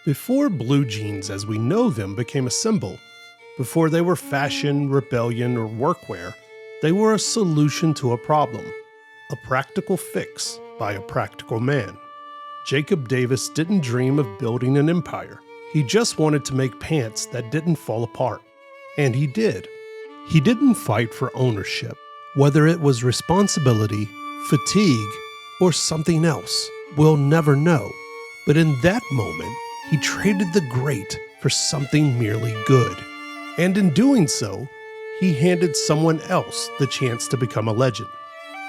Before blue jeans as we know them became a symbol, before they were fashion, rebellion, or workwear, they were a solution to a problem, a practical fix by a practical man. Jacob Davis didn't dream of building an empire. He just wanted to make pants that didn't fall apart. And he did. He didn't fight for ownership, whether it was responsibility, fatigue, or something else. We'll never know. But in that moment, he traded the great for something merely good. And in doing so, he handed someone else the chance to become a legend.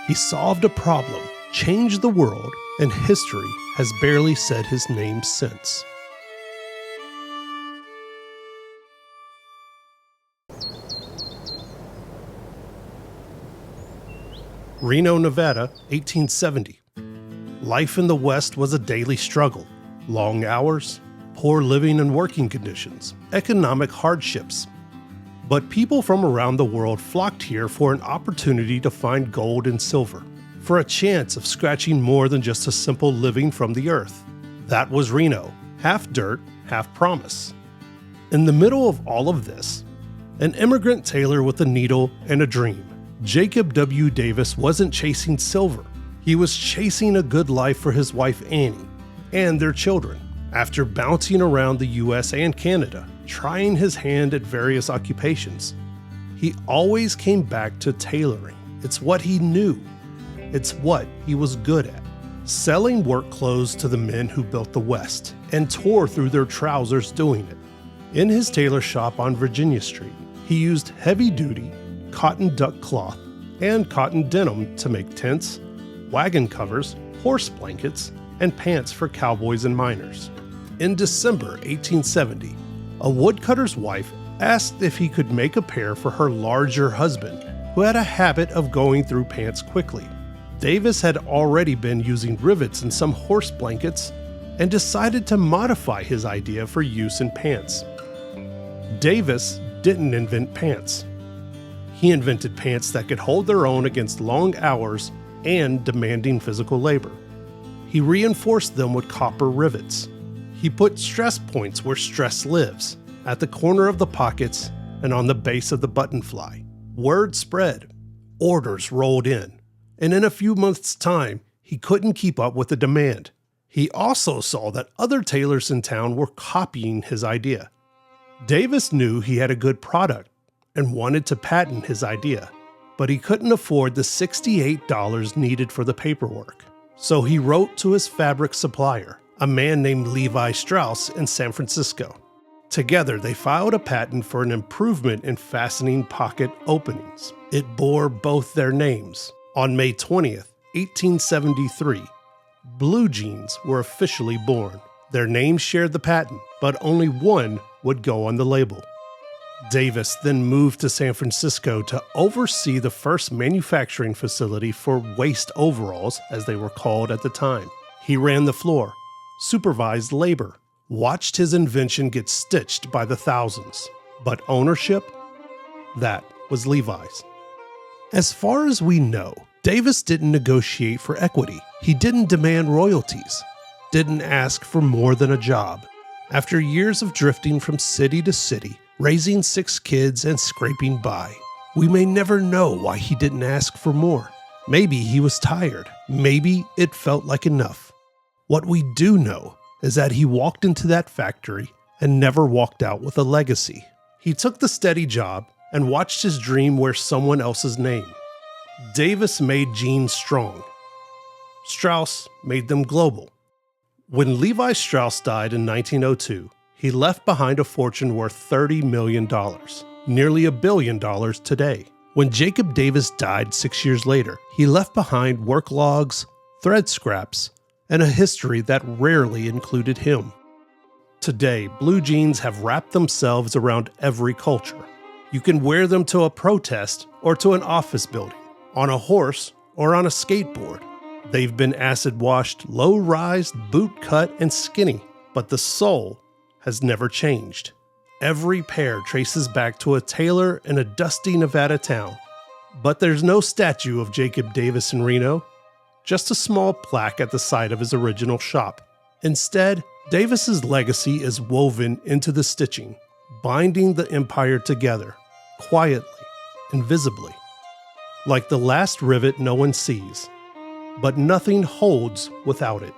He solved a problem, changed the world, and history has barely said his name since. Reno, Nevada, 1870. Life in the West was a daily struggle. Long hours, poor living and working conditions, economic hardships. But people from around the world flocked here for an opportunity to find gold and silver, for a chance of scratching more than just a simple living from the earth. That was Reno, half dirt, half promise. In the middle of all of this, an immigrant tailor with a needle and a dream, Jacob W. Davis wasn't chasing silver. He was chasing a good life for his wife Annie and their children. After bouncing around the US and Canada, trying his hand at various occupations, he always came back to tailoring. It's what he knew. It's what he was good at. Selling work clothes to the men who built the West and tore through their trousers doing it. In his tailor shop on Virginia Street, he used heavy-duty cotton duck cloth and cotton denim to make tents, wagon covers, horse blankets, and pants for cowboys and miners. In December 1870, a woodcutter's wife asked if he could make a pair for her larger husband, who had a habit of going through pants quickly. Davis had already been using rivets in some horse blankets and decided to modify his idea for use in pants. Davis didn't invent pants. He invented pants that could hold their own against long hours and demanding physical labor. He reinforced them with copper rivets. He put stress points where stress lives, at the corner of the pockets and on the base of the button fly. Word spread. Orders rolled in. And in a few months' time, he couldn't keep up with the demand. He also saw that other tailors in town were copying his idea. Davis knew he had a good product and wanted to patent his idea, but he couldn't afford the $68 needed for the paperwork. So he wrote to his fabric supplier, a man named Levi Strauss in San Francisco. Together, they filed a patent for an improvement in fastening pocket openings. It bore both their names. On May 20th, 1873, blue jeans were officially born. Their names shared the patent, but only one would go on the label. Davis then moved to San Francisco to oversee the first manufacturing facility for waist overalls, as they were called at the time. He ran the floor, supervised labor, watched his invention get stitched by the thousands. But ownership? That was Levi's. As far as we know, Davis didn't negotiate for equity. He didn't demand royalties, didn't ask for more than a job. After years of drifting from city to city, raising 6 kids and scraping by, we may never know why he didn't ask for more. Maybe he was tired. Maybe it felt like enough. What we do know is that he walked into that factory and never walked out with a legacy. He took the steady job and watched his dream wear someone else's name. Davis made jeans strong. Strauss made them global. When Levi Strauss died in 1902, he left behind a fortune worth $30 million, nearly $1 billion today. When Jacob Davis died 6 years later, he left behind work logs, thread scraps, and a history that rarely included him. Today, blue jeans have wrapped themselves around every culture. You can wear them to a protest or to an office building, on a horse or on a skateboard. They've been acid-washed, low-rise, boot-cut, and skinny, but the soul has never changed. Every pair traces back to a tailor in a dusty Nevada town. But there's no statue of Jacob Davis in Reno, just a small plaque at the site of his original shop. Instead, Davis's legacy is woven into the stitching, binding the empire together, quietly, invisibly. Like the last rivet no one sees, but nothing holds without it.